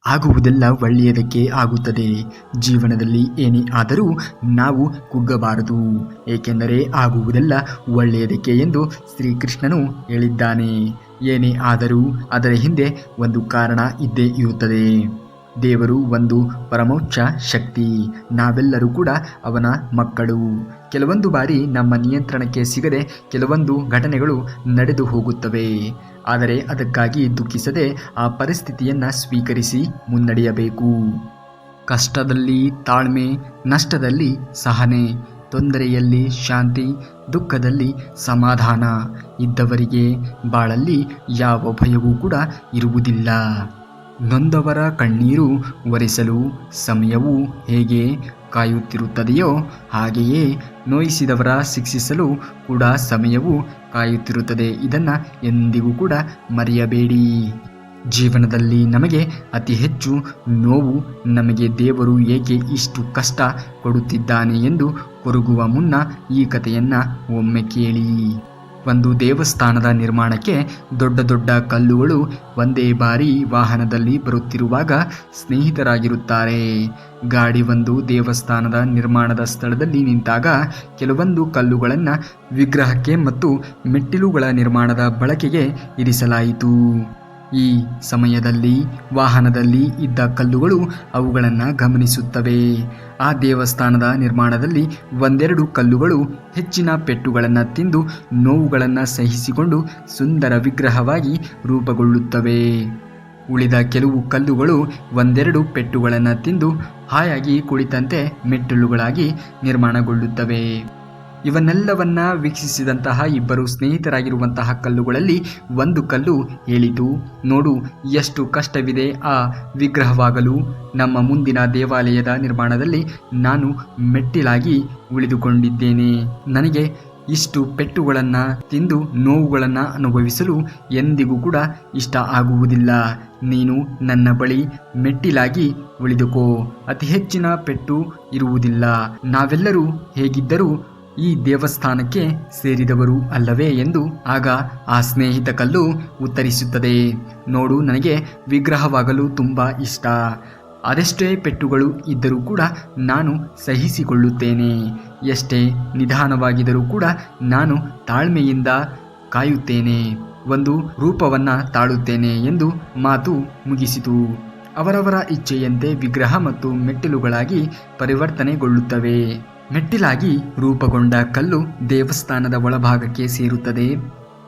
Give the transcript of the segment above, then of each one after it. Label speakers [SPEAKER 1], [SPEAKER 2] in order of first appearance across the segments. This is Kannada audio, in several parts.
[SPEAKER 1] ಆಗುವುದೆಲ್ಲ ಒಳ್ಳೆಯದಕ್ಕೆ ಆಗುತ್ತದೆ. ಜೀವನದಲ್ಲಿ ಏನೇ ಆದರೂ ನಾವು ಕುಗ್ಗಬಾರದು, ಏಕೆಂದರೆ ಆಗುವುದೆಲ್ಲ ಒಳ್ಳೆಯದಕ್ಕೆ ಎಂದು ಶ್ರೀಕೃಷ್ಣನು ಹೇಳಿದ್ದಾನೆ. ಏನೇ ಆದರೂ ಅದರ ಹಿಂದೆ ಒಂದು ಕಾರಣ ಇದ್ದೇ ಇರುತ್ತದೆ. ದೇವರು ಒಂದು ಪರಮೋಚ್ಚ ಶಕ್ತಿ. ನಾವೆಲ್ಲರೂ ಕೂಡ ಅವನ ಮಕ್ಕಳು. ಕೆಲವೊಂದು ಬಾರಿ ನಮ್ಮ ನಿಯಂತ್ರಣಕ್ಕೆ ಸಿಗದೆ ಕೆಲವೊಂದು ಘಟನೆಗಳು ನಡೆದು ಹೋಗುತ್ತವೆ. ಆದರೆ ಅದಕ್ಕಾಗಿ ದುಃಖಿಸದೆ ಆ ಪರಿಸ್ಥಿತಿಯನ್ನು ಸ್ವೀಕರಿಸಿ ಮುನ್ನಡೆಯಬೇಕು. ಕಷ್ಟದಲ್ಲಿ ತಾಳ್ಮೆ, ನಷ್ಟದಲ್ಲಿ ಸಹನೆ, ತೊಂದರೆಯಲ್ಲಿ ಶಾಂತಿ, ದುಃಖದಲ್ಲಿ ಸಮಾಧಾನ ಇದ್ದವರಿಗೆ ಬಾಳಲ್ಲಿ ಯಾವ ಭಯವೂ ಕೂಡ ಇರುವುದಿಲ್ಲ. ನೊಂದವರ ಕಣ್ಣೀರು ಒರೆಸಲು ಸಮಯವು ಹೇಗೆ ಕಾಯುತ್ತಿರುತ್ತದೆಯೋ ಹಾಗೆಯೇ ನೋಯಿಸಿದವರ ಶಿಕ್ಷಿಸಲು ಕೂಡ ಸಮಯವು ಕಾಯುತ್ತಿರುತ್ತದೆ. ಇದನ್ನು ಎಂದಿಗೂ ಕೂಡ ಮರೆಯಬೇಡಿ. ಜೀವನದಲ್ಲಿ ನಮಗೆ ಅತಿ ಹೆಚ್ಚು ನೋವು ನಮಗೆ ದೇವರು ಏಕೆ ಇಷ್ಟು ಕಷ್ಟ ಕೊಡುತ್ತಿದ್ದಾನೆ ಎಂದು ಕೊರಗುವ ಮುನ್ನ ಈ ಕಥೆಯನ್ನು ಒಮ್ಮೆ ಕೇಳಿ. ಒಂದು ದೇವಸ್ಥಾನದ ನಿರ್ಮಾಣಕ್ಕೆ ದೊಡ್ಡ ದೊಡ್ಡ ಕಲ್ಲುಗಳು ಒಂದೇ ಬಾರಿ ವಾಹನದಲ್ಲಿ ಬರುತ್ತಿರುವಾಗ ಸ್ನೇಹಿತರಾಗಿರುತ್ತಾರೆ. ಗಾಡಿ ಒಂದು ದೇವಸ್ಥಾನದ ನಿರ್ಮಾಣದ ಸ್ಥಳದಲ್ಲಿ ನಿಂತಾಗ ಕೆಲವೊಂದು ಕಲ್ಲುಗಳನ್ನು ವಿಗ್ರಹಕ್ಕೆ ಮತ್ತು ಮೆಟ್ಟಿಲುಗಳ ನಿರ್ಮಾಣದ ಬಳಕೆಗೆ ಇರಿಸಲಾಯಿತು. ಈ ಸಮಯದಲ್ಲಿ ವಾಹನದಲ್ಲಿ ಇದ್ದ ಕಲ್ಲುಗಳು ಅವುಗಳನ್ನು ಗಮನಿಸುತ್ತವೆ. ಆ ದೇವಸ್ಥಾನದ ನಿರ್ಮಾಣದಲ್ಲಿ ಒಂದೆರಡು ಕಲ್ಲುಗಳು ಹೆಚ್ಚಿನ ಪೆಟ್ಟುಗಳನ್ನು ತಿಂದು ನೋವುಗಳನ್ನು ಸಹಿಸಿಕೊಂಡು ಸುಂದರ ವಿಗ್ರಹವಾಗಿ ರೂಪುಗೊಳ್ಳುತ್ತವೆ. ಉಳಿದ ಕೆಲವು ಕಲ್ಲುಗಳು ಒಂದೆರಡು ಪೆಟ್ಟುಗಳನ್ನು ತಿಂದು ಹಾಯಾಗಿ ಕುಳಿತಂತೆ ಮೆಟ್ಟಿಲುಗಳಾಗಿ ನಿರ್ಮಾಣಗೊಳ್ಳುತ್ತವೆ. ಇವನ್ನೆಲ್ಲವನ್ನ ವೀಕ್ಷಿಸಿದಂತಹ ಇಬ್ಬರು ಸ್ನೇಹಿತರಾಗಿರುವಂತಹ ಕಲ್ಲುಗಳಲ್ಲಿ ಒಂದು ಕಲ್ಲು ಹೇಳಿತು, ನೋಡು ಎಷ್ಟು ಕಷ್ಟವಿದೆ ಆ ವಿಗ್ರಹವಾಗಲು. ನಮ್ಮ ಮುಂದಿನ ದೇವಾಲಯದ ನಿರ್ಮಾಣದಲ್ಲಿ ನಾನು ಮೆಟ್ಟಿಲಾಗಿ ಉಳಿದುಕೊಂಡಿದ್ದೇನೆ. ನನಗೆ ಇಷ್ಟು ಪೆಟ್ಟುಗಳನ್ನು ತಿಂದು ನೋವುಗಳನ್ನು ಅನುಭವಿಸಲು ಎಂದಿಗೂ ಕೂಡ ಇಷ್ಟ ಆಗುವುದಿಲ್ಲ. ನೀನು ನನ್ನ ಬಳಿ ಮೆಟ್ಟಿಲಾಗಿ ಉಳಿದುಕೋ, ಅತಿ ಹೆಚ್ಚಿನ ಪೆಟ್ಟು ಇರುವುದಿಲ್ಲ. ನಾವೆಲ್ಲರೂ ಹೇಗಿದ್ದರೂ ಈ ದೇವಸ್ಥಾನಕ್ಕೆ ಸೇರಿದವರು ಅಲ್ಲವೇ ಎಂದು ಆಗ ಆ ಸ್ನೇಹಿತ ಕಲ್ಲು ಉತ್ತರಿಸುತ್ತದೆ, ನೋಡು ನನಗೆ ವಿಗ್ರಹವಾಗಲು ತುಂಬ ಇಷ್ಟ. ಅದೆಷ್ಟೇ ಪೆಟ್ಟುಗಳು ಇದ್ದರೂ ಕೂಡ ನಾನು ಸಹಿಸಿಕೊಳ್ಳುತ್ತೇನೆ. ಎಷ್ಟೇ ನಿಧಾನವಾಗಿದ್ದರೂ ಕೂಡ ನಾನು ತಾಳ್ಮೆಯಿಂದ ಕಾಯುತ್ತೇನೆ, ಒಂದು ರೂಪವನ್ನು ತಾಳುತ್ತೇನೆ ಎಂದು ಮಾತು ಮುಗಿಸಿತು. ಅವರವರ ಇಚ್ಛೆಯಂತೆ ವಿಗ್ರಹ ಮತ್ತು ಮೆಟ್ಟಿಲುಗಳಾಗಿ ಪರಿವರ್ತನೆಗೊಳ್ಳುತ್ತವೆ. ಮೆಟ್ಟಿಲಾಗಿ ರೂಪುಗೊಂಡ ಕಲ್ಲು ದೇವಸ್ಥಾನದ ಒಳಭಾಗಕ್ಕೆ ಸೇರುತ್ತದೆ.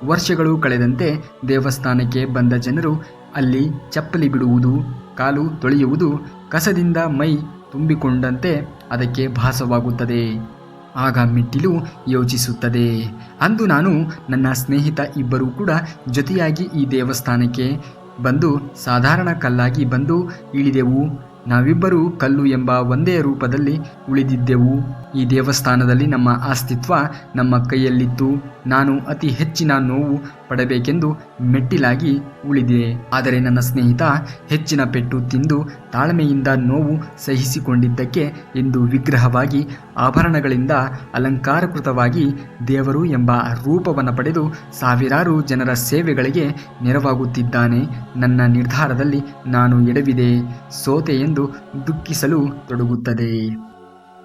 [SPEAKER 1] ವರ್ಷಗಳು ಕಳೆದಂತೆ ದೇವಸ್ಥಾನಕ್ಕೆ ಬಂದ ಜನರು ಅಲ್ಲಿ ಚಪ್ಪಲಿ ಬಿಡುವುದು, ಕಾಲು ತೊಳೆಯುವುದು ಕಸದಿಂದ ಮೈ ತುಂಬಿಕೊಂಡಂತೆ ಅದಕ್ಕೆ ಭಾಸವಾಗುತ್ತದೆ. ಆಗ ಮೆಟ್ಟಿಲು ಯೋಚಿಸುತ್ತದೆ, ಅಂದು ನಾನು ನನ್ನ ಸ್ನೇಹಿತ ಇಬ್ಬರೂ ಕೂಡ ಜೊತೆಯಾಗಿ ಈ ದೇವಸ್ಥಾನಕ್ಕೆ ಬಂದು ಸಾಧಾರಣ ಕಲ್ಲಾಗಿ ಬಂದು ಇಳಿದೆವು. ನಾವಿಬ್ಬರೂ ಕಲ್ಲು ಎಂಬ ಒಂದೇ ರೂಪದಲ್ಲಿ ಉಳಿದಿದ್ದೆವು. ಈ ದೇವಸ್ಥಾನದಲ್ಲಿ ನಮ್ಮ ಅಸ್ತಿತ್ವ ನಮ್ಮ ಕೈಯಲ್ಲಿತ್ತು. ನಾನು ಅತಿ ಹೆಚ್ಚಿನ ನೋವು ಪಡಬೇಕೆಂದು ಮೆಟ್ಟಿಲಾಗಿ ಉಳಿದೆ. ಆದರೆ ನನ್ನ ಸ್ನೇಹಿತ ಹೆಚ್ಚಿನ ಪೆಟ್ಟು ತಿಂದು ತಾಳ್ಮೆಯಿಂದ ನೋವು ಸಹಿಸಿಕೊಂಡಿದ್ದಕ್ಕೆ ಎಂದು ವಿಗ್ರಹವಾಗಿ ಆಭರಣಗಳಿಂದ ಅಲಂಕಾರಕೃತವಾಗಿ ದೇವರು ಎಂಬ ರೂಪವನ್ನು ಪಡೆದು ಸಾವಿರಾರು ಜನರ ಸೇವೆಗಳಿಗೆ ನೆರವಾಗುತ್ತಿದ್ದಾನೆ. ನನ್ನ ನಿರ್ಧಾರದಲ್ಲಿ ನಾನು ಎಡವಿದೆ, ಸೋತೆ ಎಂದು ದುಃಖಿಸಲು ತೊಡಗುತ್ತದೆ.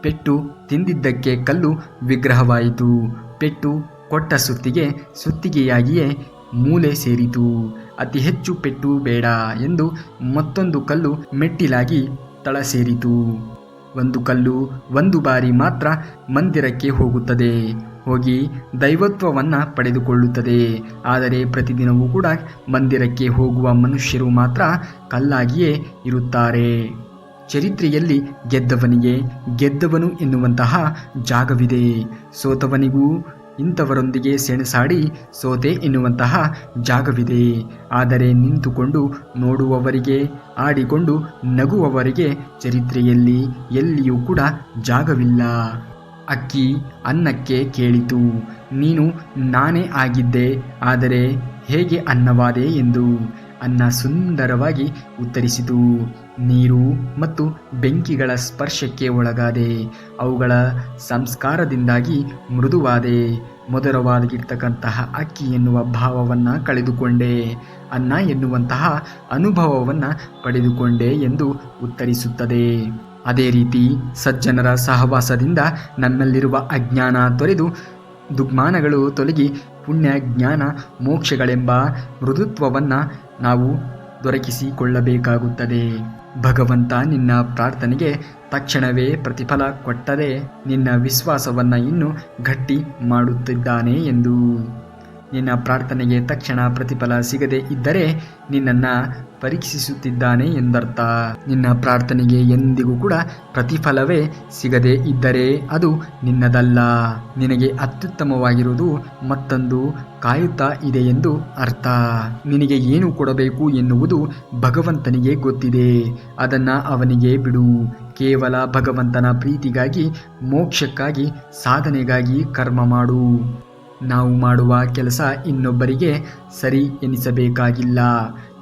[SPEAKER 1] ಪೆಟ್ಟು ತಿಂದಿದ್ದಕ್ಕೆ ಕಲ್ಲು ವಿಗ್ರಹವಾಯಿತು. ಪೆಟ್ಟು ಕೊಟ್ಟ ಸುತ್ತಿಗೆಯಾಗಿಯೇ ಮೂಲೆ ಸೇರಿತು. ಅತಿ ಹೆಚ್ಚು ಪೆಟ್ಟು ಬೇಡ ಎಂದು ಮತ್ತೊಂದು ಕಲ್ಲು ಮೆಟ್ಟಿಲಾಗಿ ತಳ ಸೇರಿತು. ಒಂದು ಕಲ್ಲು ಒಂದು ಬಾರಿ ಮಾತ್ರ ಮಂದಿರಕ್ಕೆ ಹೋಗುತ್ತದೆ, ಹೋಗಿ ದೈವತ್ವವನ್ನು ಪಡೆದುಕೊಳ್ಳುತ್ತದೆ. ಆದರೆ ಪ್ರತಿದಿನವೂ ಕೂಡ ಮಂದಿರಕ್ಕೆ ಹೋಗುವ ಮನುಷ್ಯರು ಮಾತ್ರ ಕಲ್ಲಾಗಿಯೇ ಇರುತ್ತಾರೆ. ಚರಿತ್ರೆಯಲ್ಲಿ ಗೆದ್ದವನಿಗೆ ಗೆದ್ದವನು ಎನ್ನುವಂತಹ ಜಾಗವಿದೆ. ಸೋತವನಿಗೂ ಇಂಥವರೊಂದಿಗೆ ಸೆಣಸಾಡಿ ಸೋತೆ ಎನ್ನುವಂತಹ ಜಾಗವಿದೆ. ಆದರೆ ನಿಂತುಕೊಂಡು ನೋಡುವವರಿಗೆ, ಆಡಿಕೊಂಡು ನಗುವವರಿಗೆ ಚರಿತ್ರೆಯಲ್ಲಿ ಎಲ್ಲಿಯೂ ಕೂಡ ಜಾಗವಿಲ್ಲ. ಅಕ್ಕಿ ಅನ್ನಕ್ಕೆ ಕೇಳಿತು, ನೀನು ನಾನೇ ಆಗಿದ್ದೆ, ಆದರೆ ಹೇಗೆ ಅನ್ನವಾದೆ ಎಂದು. ಅನ್ನ ಸುಂದರವಾಗಿ ಉತ್ತರಿಸಿತು. ನೀರು ಮತ್ತು ಬೆಂಕಿಗಳ ಸ್ಪರ್ಶಕ್ಕೆ ಒಳಗಾದೆ. ಅವುಗಳ ಸಂಸ್ಕಾರದಿಂದಾಗಿ ಮೃದುವಾದೆ. ಮಧುರವಾಗಿರ್ತಕ್ಕಂತಹ ಅಕ್ಕಿ ಎನ್ನುವ ಭಾವವನ್ನು ಕಳೆದುಕೊಂಡೆ. ಅನ್ನ ಎನ್ನುವಂತಹ ಅನುಭವವನ್ನು ಪಡೆದುಕೊಂಡೆ ಎಂದು ಉತ್ತರಿಸುತ್ತದೆ. ಅದೇ ರೀತಿ ಸಜ್ಜನರ ಸಹವಾಸದಿಂದ ನಮ್ಮಲ್ಲಿರುವ ಅಜ್ಞಾನ ತೊರೆದು ದುಗ್ಮಾನಗಳು ತೊಲಗಿ ಪುಣ್ಯ ಜ್ಞಾನ ಮೋಕ್ಷಗಳೆಂಬ ಮೃದುತ್ವವನ್ನು ನಾವು ದೊರಕಿಸಿಕೊಳ್ಳಬೇಕಾಗುತ್ತದೆ. ಭಗವಂತ ನಿನ್ನ ಪ್ರಾರ್ಥನೆಗೆ ತಕ್ಷಣವೇ ಪ್ರತಿಫಲ ಕೊಟ್ಟರೆ ನಿನ್ನ ವಿಶ್ವಾಸವನ್ನು ಇನ್ನೂ ಗಟ್ಟಿ ಮಾಡುತ್ತಿದ್ದಾನೆ ಎಂದು. ನಿನ್ನ ಪ್ರಾರ್ಥನೆಗೆ ತಕ್ಷಣ ಪ್ರತಿಫಲ ಸಿಗದೇ ಇದ್ದರೆ ನಿನ್ನನ್ನು ಪರೀಕ್ಷಿಸುತ್ತಿದ್ದಾನೆ ಎಂದರ್ಥ. ನಿನ್ನ ಪ್ರಾರ್ಥನೆಗೆ ಎಂದಿಗೂ ಕೂಡ ಪ್ರತಿಫಲವೇ ಸಿಗದೇ ಇದ್ದರೆ ಅದು ನಿನ್ನದಲ್ಲ. ನಿನಗೆ ಅತ್ಯುತ್ತಮವಾಗಿರುವುದು ಮತ್ತೊಂದು ಕಾಯುತ್ತಾ ಇದೆ ಎಂದು ಅರ್ಥ. ನಿನಗೆ ಏನು ಕೊಡಬೇಕು ಎನ್ನುವುದು ಭಗವಂತನಿಗೆ ಗೊತ್ತಿದೆ. ಅದನ್ನು ಅವನಿಗೆ ಬಿಡು. ಕೇವಲ ಭಗವಂತನ ಪ್ರೀತಿಗಾಗಿ, ಮೋಕ್ಷಕ್ಕಾಗಿ, ಸಾಧನೆಗಾಗಿ ಕರ್ಮ ಮಾಡು. ನಾವು ಮಾಡುವ ಕೆಲಸ ಇನ್ನೊಬ್ಬರಿಗೆ ಸರಿ ಎನಿಸಬೇಕಾಗಿಲ್ಲ.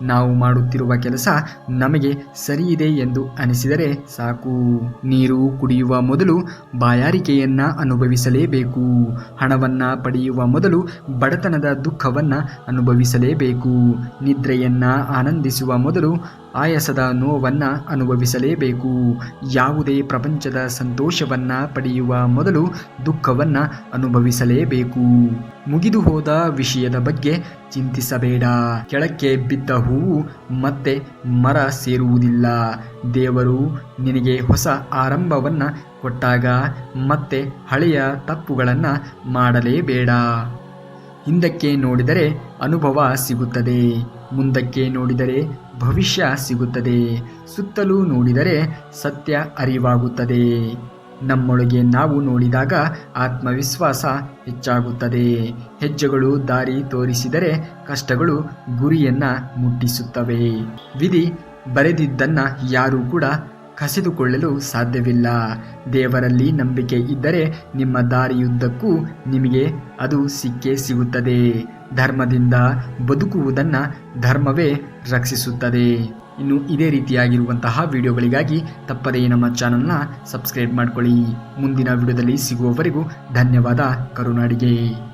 [SPEAKER 1] ನಾವು ಮಾಡುತ್ತಿರುವ ಕೆಲಸ ನಮಗೆ ಸರಿಯಿದೆ ಎಂದು ಅನಿಸಿದರೆ ಸಾಕು. ನೀರು ಕುಡಿಯುವ ಮೊದಲು ಬಾಯಾರಿಕೆಯನ್ನು ಅನುಭವಿಸಲೇಬೇಕು. ಹಣವನ್ನು ಪಡೆಯುವ ಮೊದಲು ಬಡತನದ ದುಃಖವನ್ನು ಅನುಭವಿಸಲೇಬೇಕು. ನಿದ್ರೆಯನ್ನು ಆನಂದಿಸುವ ಮೊದಲು ಆಯಾಸದ ನೋವನ್ನು ಅನುಭವಿಸಲೇಬೇಕು. ಯಾವುದೇ ಪ್ರಪಂಚದ ಸಂತೋಷವನ್ನು ಪಡೆಯುವ ಮೊದಲು ದುಃಖವನ್ನು ಅನುಭವಿಸಲೇಬೇಕು. ಮುಗಿದು ಹೋದ ವಿಷಯದ ಬಗ್ಗೆ ಚಿಂತಿಸಬೇಡ. ಕೆಳಕ್ಕೆ ಬಿದ್ದ ಹೂವು ಮತ್ತೆ ಮರ ಸೇರುವುದಿಲ್ಲ. ದೇವರು ನಿನಗೆ ಹೊಸ ಆರಂಭವನ್ನು ಕೊಟ್ಟಾಗ ಮತ್ತೆ ಹಳೆಯ ತಪ್ಪುಗಳನ್ನು ಮಾಡಲೇಬೇಡ. ಹಿಂದಕ್ಕೆ ನೋಡಿದರೆ ಅನುಭವ ಸಿಗುತ್ತದೆ. ಮುಂದಕ್ಕೆ ನೋಡಿದರೆ ಭವಿಷ್ಯ ಸಿಗುತ್ತದೆ. ಸುತ್ತಲೂ ನೋಡಿದರೆ ಸತ್ಯ ಅರಿವಾಗುತ್ತದೆ. ನಮ್ಮೊಳಗೆ ನಾವು ನೋಡಿದಾಗ ಆತ್ಮವಿಶ್ವಾಸ ಹೆಚ್ಚಾಗುತ್ತದೆ. ಹೆಜ್ಜೆಗಳು ದಾರಿ ತೋರಿಸಿದರೆ ಕಷ್ಟಗಳು ಗುರಿಯನ್ನು ಮುಟ್ಟಿಸುತ್ತವೆ. ವಿಧಿ ಬರೆದಿದ್ದನ್ನು ಯಾರೂ ಕೂಡ ಕಸಿದುಕೊಳ್ಳಲು ಸಾಧ್ಯವಿಲ್ಲ. ದೇವರಲ್ಲಿ ನಂಬಿಕೆ ಇದ್ದರೆ ನಿಮ್ಮ ದಾರಿಯುದ್ದಕ್ಕೂ ನಿಮಗೆ ಅದು ಸಿಕ್ಕೇ ಸಿಗುತ್ತದೆ. ಧರ್ಮದಿಂದ ಬದುಕುವುದನ್ನು ಧರ್ಮವೇ ರಕ್ಷಿಸುತ್ತದೆ. ಇನ್ನು ಇದೇ ರೀತಿಯಾಗಿರುವಂತಹ ವಿಡಿಯೋಗಳಿಗಾಗಿ ತಪ್ಪದೇ ನಮ್ಮ ಚಾನಲ್ನ ಸಬ್ಸ್ಕ್ರೈಬ್ ಮಾಡ್ಕೊಳ್ಳಿ. ಮುಂದಿನ ವಿಡಿಯೋದಲ್ಲಿ ಸಿಗುವವರೆಗೂ ಧನ್ಯವಾದ. ಕರುನಾಡಿಗೆ.